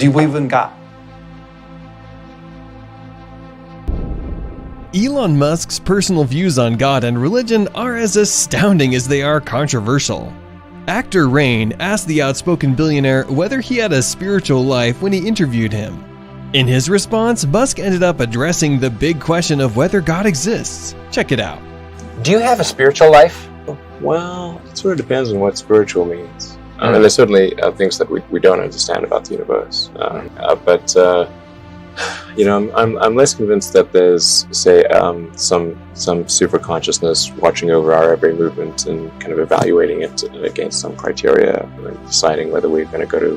Do you believe in God? Elon Musk's personal views on God and religion are as astounding as they are controversial. Actor Rain asked the outspoken billionaire whether he had a spiritual life when he interviewed him. In his response, Musk ended up addressing the big question of whether God exists. Check it out. Do you have a spiritual life? Well, it sort of depends on what spiritual means. And there's certainly things that we don't understand about the universe. But I'm less convinced that there's, say, some super consciousness watching over our every movement and kind of evaluating it against some criteria and deciding whether we're going to go to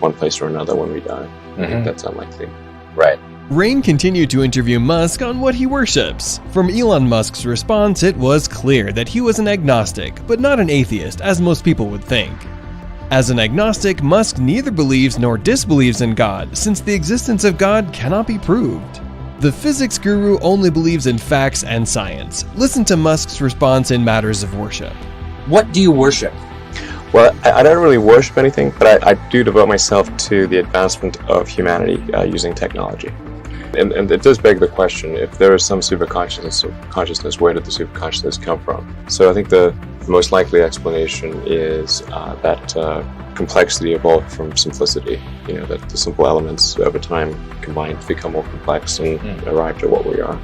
one place or another when we die. I think that's unlikely. Right. Rain continued to interview Musk on what he worships. From Elon Musk's response, it was clear that he was an agnostic, but not an atheist, as most people would think. As an agnostic, Musk neither believes nor disbelieves in God, since the existence of God cannot be proved. The physics guru only believes in facts and science. Listen to Musk's response in matters of worship. What do you worship? Well, I don't really worship anything, but I do devote myself to the advancement of humanity using technology. And it does beg the question, if there is some superconsciousness, where did the superconsciousness come from? So I think the most likely explanation is that complexity evolved from simplicity. That the simple elements over time combined to become more complex and arrived at what we are.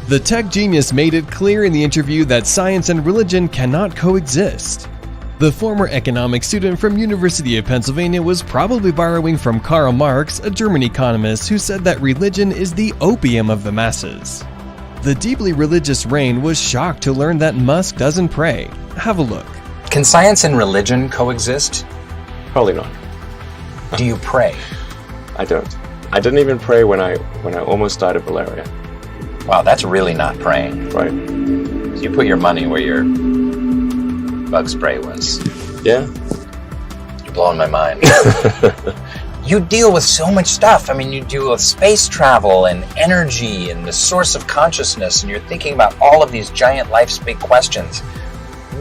The tech genius made it clear in the interview that science and religion cannot coexist. The former economics student from University of Pennsylvania was probably borrowing from Karl Marx, a German economist who said that religion is the opium of the masses. The deeply religious Rain was shocked to learn that Musk doesn't pray. Have a look. Can science and religion coexist? Probably not. Do you pray? I don't. I didn't even pray when I almost died of malaria. Wow, that's really not praying. Right. You put your money where your bug spray was. Yeah. You're blowing my mind. You deal with so much stuff. I mean, you deal with space travel and energy and the source of consciousness, and you're thinking about all of these giant life's big questions.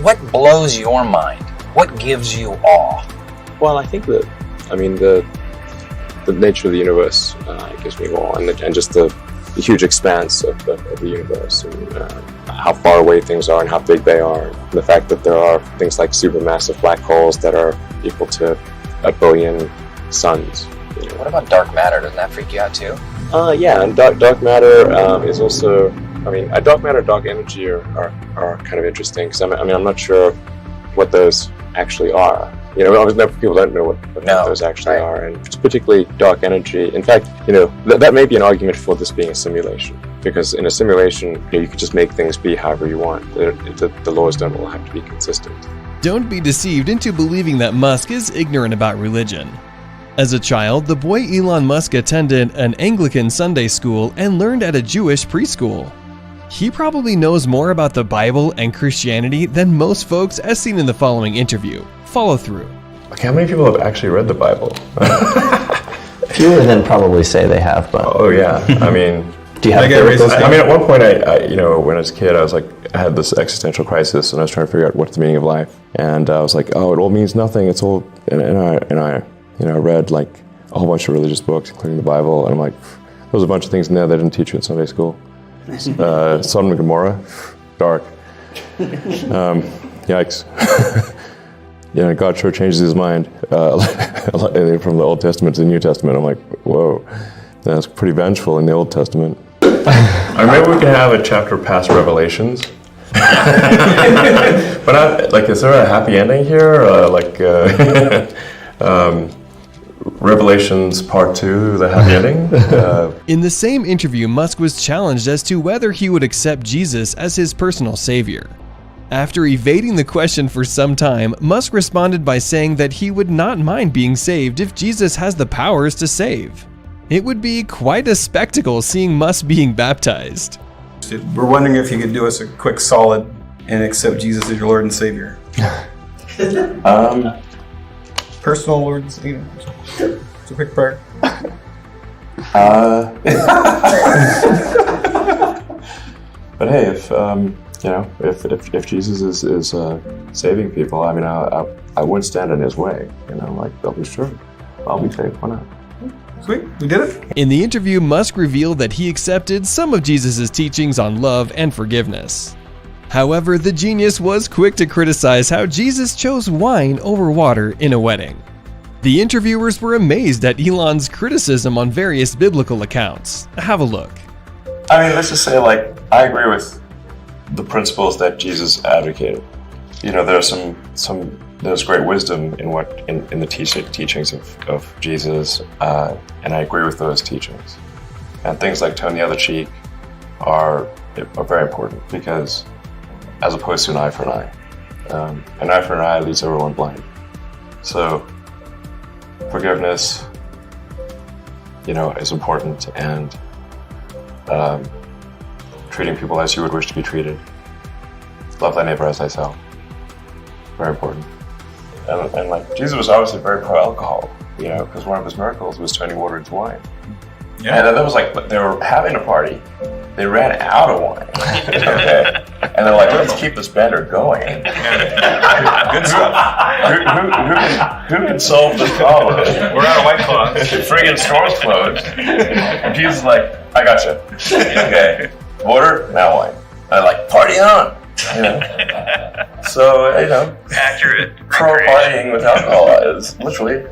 What blows your mind? What gives you awe? Well, I think that, the nature of the universe gives me awe, and just the huge expanse of the universe, and how far away things are and how big they are. And the fact that there are things like supermassive black holes that are equal to 1 billion suns. What about dark matter? Doesn't that freak you out too? Yeah, and dark matter is also. Dark matter, dark energy are kind of interesting because I'm not sure what those actually are. People don't know what those actually are, and it's particularly dark energy. In fact, that may be an argument for this being a simulation, because in a simulation, you can just make things be however you want. The laws don't all have to be consistent. Don't be deceived into believing that Musk is ignorant about religion. As a child, the boy Elon Musk attended an Anglican Sunday school and learned at a Jewish preschool. He probably knows more about the Bible and Christianity than most folks, as seen in the following interview. Follow through. Okay, how many people have actually read the Bible? Fewer than probably say they have, but... Oh, yeah. Do you have at one point, when I was a kid, I had this existential crisis, and I was trying to figure out what's the meaning of life. And I was like, oh, it all means nothing. It's all... And I read, a whole bunch of religious books, including the Bible, and I'm like, there's a bunch of things in there they didn't teach you in Sunday school. Sodom and Gomorrah, dark. Yikes. God sure changes his mind from the Old Testament to the New Testament. I'm like, whoa, that's pretty vengeful in the Old Testament. Or maybe we can have a chapter past Revelations. But is there a happy ending here? Revelations Part 2, the happy ending? In the same interview, Musk was challenged as to whether he would accept Jesus as his personal savior. After evading the question for some time, Musk responded by saying that he would not mind being saved if Jesus has the powers to save. It would be quite a spectacle seeing Musk being baptized. We're wondering if you could do us a quick solid and accept Jesus as your Lord and Savior. Personal Lord and Savior. It's a quick prayer. But hey, if Jesus is saving people, I would stand in his way. They'll be sure. I'll be safe. Why not? Sweet, we did it. In the interview, Musk revealed that he accepted some of Jesus' teachings on love and forgiveness. However, the genius was quick to criticize how Jesus chose wine over water in a wedding. The interviewers were amazed at Elon's criticism on various biblical accounts. Have a look. I mean, let's just say, like, I agree with the principles that Jesus advocated. You know, there's great wisdom in the teachings of Jesus, and I agree with those teachings. And things like turn the other cheek are very important, because as opposed to an eye for an eye leaves everyone blind. So forgiveness, is important, and treating people as you would wish to be treated. Love thy neighbor as thyself. Very important. And like, Jesus was obviously very pro-alcohol, because one of his miracles was turning water into wine. Yeah. And that was like, they were having a party, they ran out of wine. Okay. And they're like, let's keep this banner going. Good stuff. Who can solve this problem? We're out of White Claws. Friggin' store's closed. And Jesus is like, I gotcha. Okay. Water, now wine. And they're like, party on. So, accurate. Pro partying with alcohol is literally